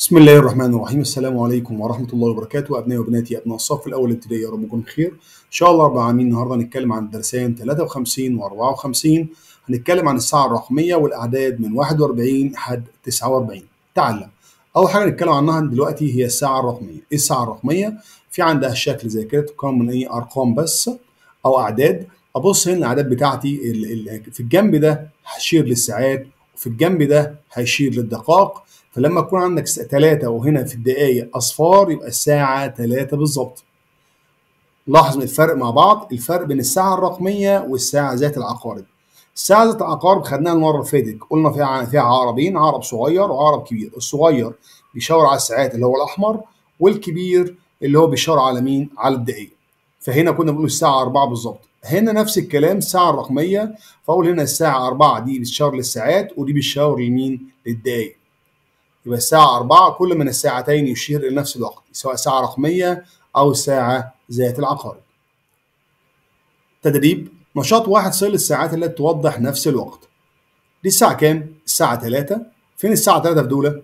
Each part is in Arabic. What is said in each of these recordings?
بسم الله الرحمن الرحيم. السلام عليكم ورحمة الله وبركاته. أبنائي وبناتي أبناء الصف الأول الابتدائي، يا رب تكونوا بخير. إن شاء الله رب العالمين النهاردة هنتكلم عن الدرسين 53 و54. هنتكلم عن الساعة الرقمية والأعداد من 41 لحد 49. تعلم. أول حاجة نتكلم عنها دلوقتي هي الساعة الرقمية. إيه الساعة الرقمية؟ في عندها الشكل زي كده، تكون من إيه؟ أرقام بس أو أعداد. أبص هنا الأعداد بتاعتي في الجنب ده هشير للساعات، وفي الجنب ده هيشير للدقائق. فلما يكون عندك 3 وهنا في الدقايق أصفار يبقى الساعة 3 بالظبط. لاحظ من الفرق مع بعض، الفرق بين الساعة الرقمية والساعة ذات العقارب. الساعة ذات العقارب خدناها المرة اللي فاتت، قلنا فيها عقربين، عقرب صغير وعقرب كبير. الصغير بيشاور على الساعات اللي هو الأحمر، والكبير اللي هو بيشاور على مين؟ على الدقايق. فهنا كنا بنقول الساعة 4 بالظبط. هنا نفس الكلام الساعة الرقمية، فأقول هنا الساعة 4 دي بتشاور للساعات ودي بتشاور لمين؟ للدقايق. يبقى الساعة 4 كل من الساعتين يشير إلى نفس الوقت، سواء ساعة رقمية أو ساعة ذات العقارب. تدريب نشاط 1. صل الساعات التي توضح نفس الوقت. دي الساعة كام؟ الساعة 3. فين الساعة 3 في دولة؟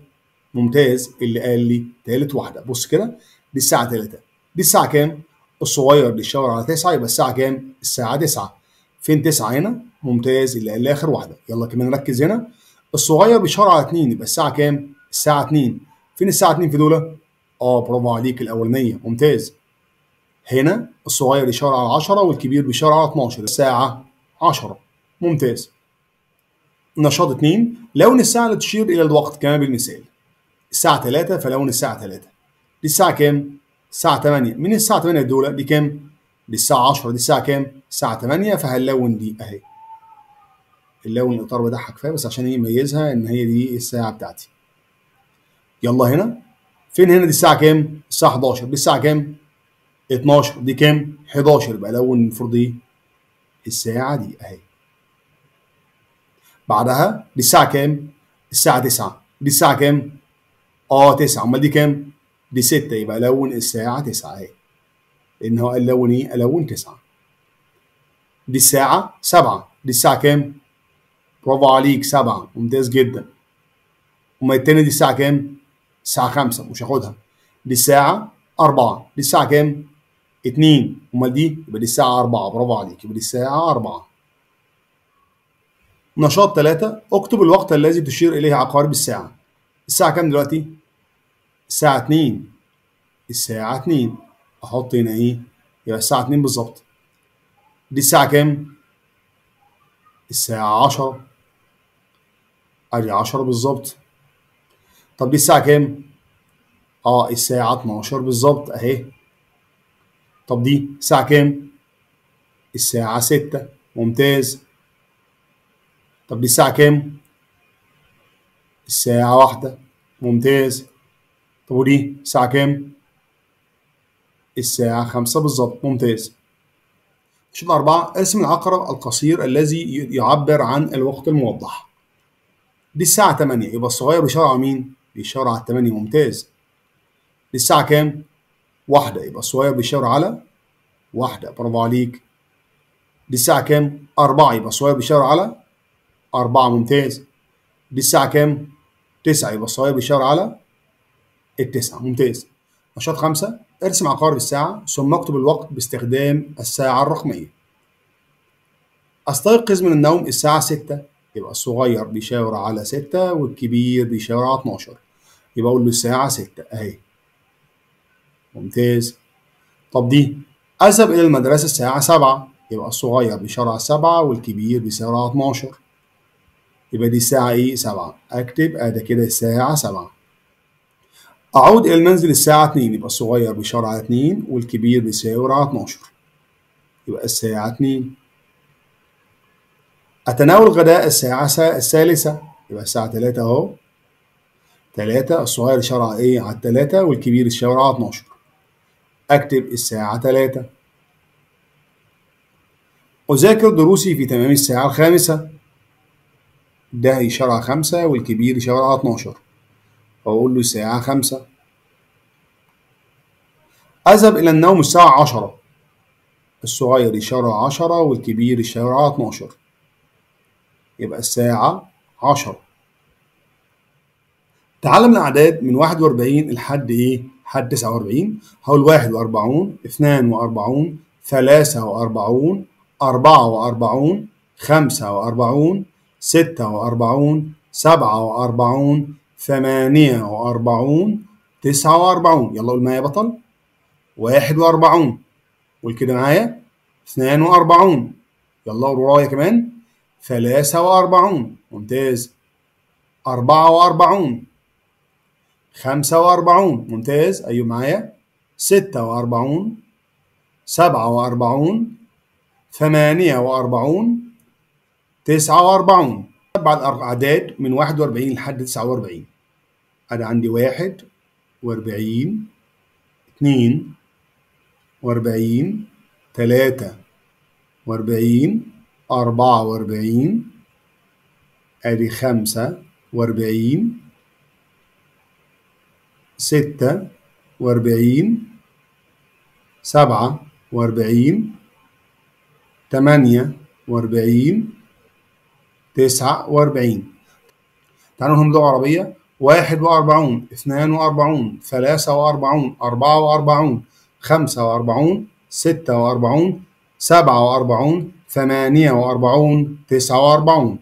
ممتاز، اللي قال لي تالت واحدة. بص كده، دي الساعة 3. دي الساعة كام؟ الصغير بيشاور على 9، يبقى الساعة كام؟ الساعة 9. فين 9 هنا؟ ممتاز، اللي قال لي آخر واحدة. يلا كمان نركز هنا. الصغير بيشاور على 2، يبقى الساعة كام؟ الساعة 2. فين الساعة 2 في دولة؟ برافو عليك، الأولانية. ممتاز. هنا الصغير يشاور على 10 والكبير بيشاور على 12، الساعة 10. ممتاز. نشاط 2. لون الساعة اللي تشير إلى الوقت كما بالمثال. الساعة 3 فلون الساعة 3. دي الساعة كام؟ الساعة 8. من الساعة 8 دول؟ دي كام؟ دي الساعة 10. دي الساعة كام؟ الساعة 8. فهنلون دي أهي. اللون الإطار بتاعها كفاية بس عشان يميزها إن هي دي الساعة بتاعتي. يلا هنا. فين هنا؟ دي الساعة كام؟ الساعة 11. دي الساعة كام؟ 12. دي كام؟ 11. يبقى لون المفروض إيه؟ الساعة دي أهي. بعدها دي الساعة كام؟ الساعة 9. دي الساعة كام؟ 9. أمال دي كام؟ دي 6. يبقى لون الساعة 9 أهي. لأن هو قال لون إيه؟ ألون 9. دي الساعة 7. دي الساعة كام؟ برافو عليك، 7. ممتاز جدا. أمال التانية دي الساعة كام؟ الساعة 5. مش هاخدها. دي الساعة 4. دي الساعة كام؟ 2. أمال دي؟ يبقى دي الساعة 4. برافو عليك، يبقى دي الساعة 4. نشاط 3. اكتب الوقت الذي تشير إليه عقارب الساعة. الساعة كام دلوقتي؟ الساعة 2. الساعة 2. أحط هنا إيه؟ يبقى الساعة 2 بالظبط. دي الساعة كام؟ الساعة 10. أدي 10 بالظبط. طب دي الساعة كام؟ الساعة 12 بالظبط أهي. طب دي الساعة كام؟ الساعة 6. ممتاز. طب دي الساعة كام؟ الساعة 1. ممتاز. طب ودي الساعة كام؟ الساعة 5 بالظبط. ممتاز. شوط 4. ارسم العقرب القصير الذي يعبر عن الوقت الموضح. دي الساعة 8، يبقى الصغير بيشاور على مين؟ بيشاور على 8. ممتاز. دي الساعة كام؟ 1، يبقى الصغير بيشاور على 1. برافو عليك. دي الساعة كام؟ 4، يبقى الصغير بيشاور على 4. ممتاز. دي الساعة كام؟ 9، يبقى الصغير بيشاور على 9. ممتاز. نشاط 5. ارسم عقارب الساعة ثم اكتب الوقت باستخدام الساعة الرقمية. استيقظ من النوم الساعة 6، يبقى الصغير بيشاور على 6 والكبير بيشاور على 12، يبقى أقول له الساعة 6 أهي. ممتاز. طب دي أذهب إلى المدرسة الساعة 7، يبقى الصغير بيشاور على 7 والكبير بيشاور على 12، يبقى دي الساعة إيه؟ 7. أكتب أدي كده الساعة 7. أعود إلى المنزل الساعة 2، يبقى الصغير بيشاور على 2 والكبير بيشاور على 12، يبقى الساعة 2. أتناول غداء الساعة الثالثة، يبقى الساعة 3 أهو. 3 الصغير يشاور على إيه؟ على 3 والكبير يشاور على 12، أكتب الساعة 3. أذاكر دروسي في تمام الساعة 5، ده هيشاور على 5 والكبير يشاور على 12، فأقول له الساعة 5. أذهب إلى النوم الساعة 10، الصغير يشاور على 10 والكبير يشاور على 12، يبقى الساعة 10. تعلم الأعداد من 41 لحد إيه؟ لحد 49. هقول 41 42 43 44 45 46 47 48 49. يلا قول معايا يا بطل. 41. قول كده معايا. 42. يلا قول ورايا كمان. 43. ممتاز. 44. 45. ممتاز. أيوة معايا. 46. 47. 48. 49. تبع الأعداد من 41 لحد 49. أنا عندي 41 42 43 44. أدي 45 46 47 48 49. تعالوا نقولهم لغة عربية. 41 42 43 44 45 46 47 48 49.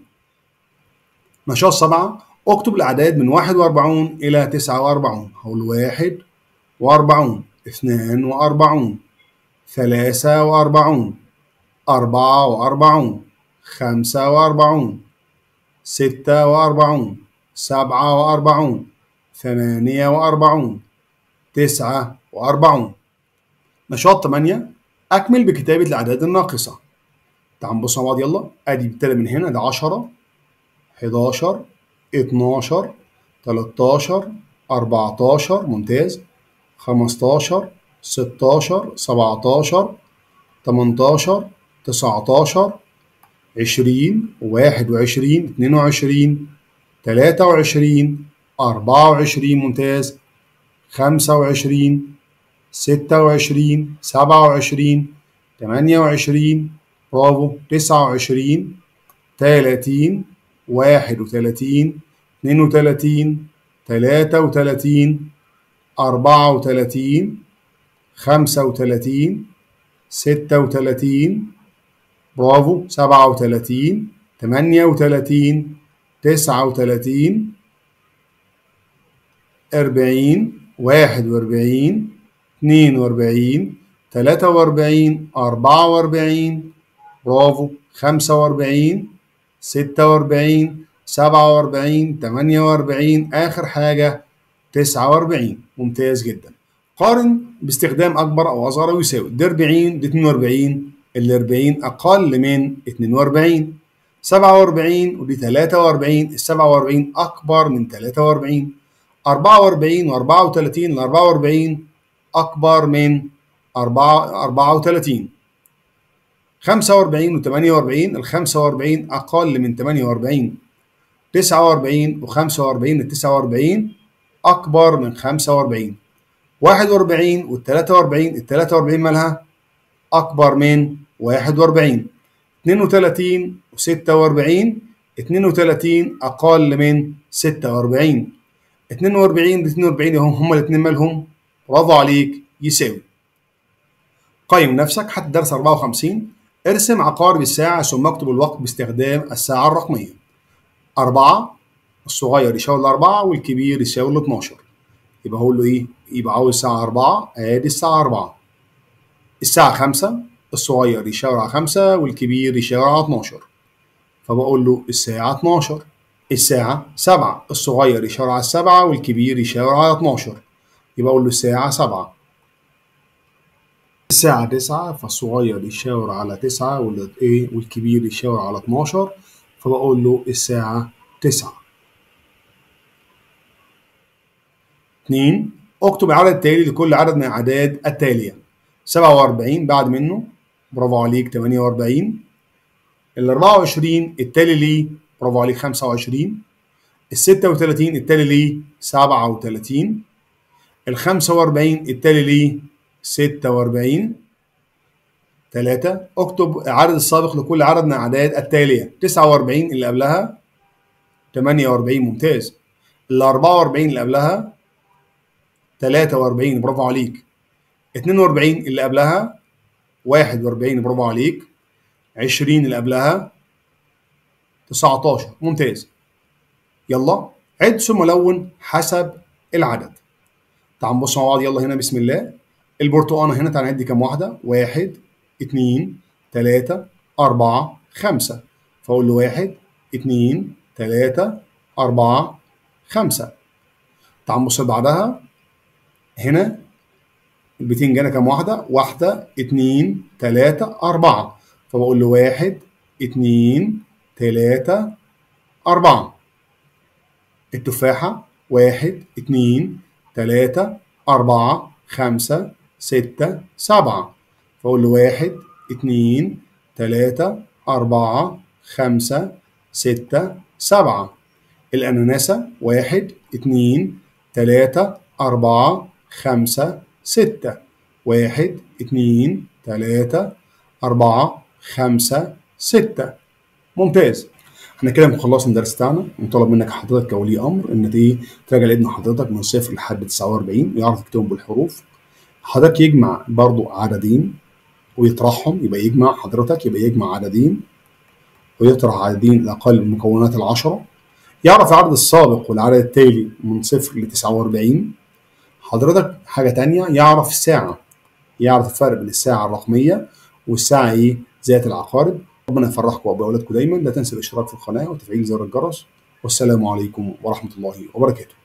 نشاط 7. اكتب الأعداد من 41 إلى 49. هقول 41 42 43 44 45 46 47 48 49. نشاط 8. أكمل بكتابة الأعداد الناقصة. تعال نبص مع بعض. يلا أدي ابتدى من هنا. ده 10 11 12 13 14. ممتاز. 15 16 17 18 19 20 21 22 23 24. ممتاز. 25 26 27 28. برافو. 29 30 31 32 33 34 35 36. برافو. 37 38 39 40 41 42 43 44. برافو. 45 46 47 48. آخر حاجة 49. ممتاز جدا. قارن باستخدام أكبر أو أصغر أو يساوي. ده 40 ده 42. ال 40 أقل من 42. 47 ودي 43. ال 47 أكبر من 43. 44 و 34. ال 44 أكبر من 34. 45 و 48. ال 45 أقل من 48. 49 و 45. ال 49 أكبر من 45. 41 وال 43. ال 43 مالها؟ أكبر من 41. 32 و 46. 32 أقل من 46. 42 ب 42 هم الاثنين مالهم؟ برافو عليك. يساوي. قيم نفسك. حتى درس 54. ارسم عقارب الساعة ثم اكتب الوقت باستخدام الساعة الرقمية. 4 الصغير يساوي الأربعة والكبير يساوي ال 12. يبقى هقول له إيه؟ يبقى عاوز الساعة 4. آدي الساعة 4. الساعة 5 الصغير يشاور على 5 والكبير يشاور على 12. فبقول له الساعة 12. الساعة 7 الصغير يشاور على 7 والكبير يشاور على 12. يبقى أقول له الساعة 7. الساعة 9 فالصغير يشاور على 9 والكبير يشاور على 12. فبقول له الساعة 9. 2. اكتب العدد التالي لكل عدد من الأعداد التالية. 47 بعد منه. برافو عليك. 48. ال 24 التالي ليه. برافو عليك. 25. ال 36 التالي ليه. 37. ال 45 التالي ليه. 46. 3. اكتب العدد السابق لكل عدد من الأعداد التالية. 49 اللي قبلها. 48. ممتاز. ال 44 اللي قبلها 43 برافو عليك. 42 اللي قبلها 41 برافو عليك. 20 اللي قبلها 19 ممتاز. يلا عد ثم لون حسب العدد. تعال نبص مع بعض يلا هنا بسم الله. البرتقانة هنا تعال نعد كام واحدة؟ 1 2 3 4 5. فأقول له 1 2 3 4 5. تعال نبص بعدها هنا البتنجانة كام واحدة؟ 1 2 3 4. فبقول له 1 2 3 4. التفاحة 1 2 3 4 5 6 7. فأقول له 1 2 3 4 5 6 7. الأناناسة 1 2 3 4 5 6. 1 2 3 4 5 6. ممتاز. احنا كده خلصنا الدرس بتاعنا. مطالب منك حضرتك كولي امر ان تراجع لابن حضرتك من 0 لحد 49 ويعرف يكتبهم بالحروف. حضرتك يجمع برضو عددين ويطرحهم، يبقى يجمع حضرتك يبقى يجمع عددين ويطرح عددين الاقل من مكونات العشرة. يعرف العدد السابق والعدد التالي من 0 ل 49. حضرتك حاجة تانية يعرف الساعة، يعرف الفرق بين الساعة الرقمية والساعة ذات العقارب. ربنا يفرحكم وبأولادكم دايما. لا تنسى الاشتراك في القناة وتفعيل زر الجرس. والسلام عليكم ورحمة الله وبركاته.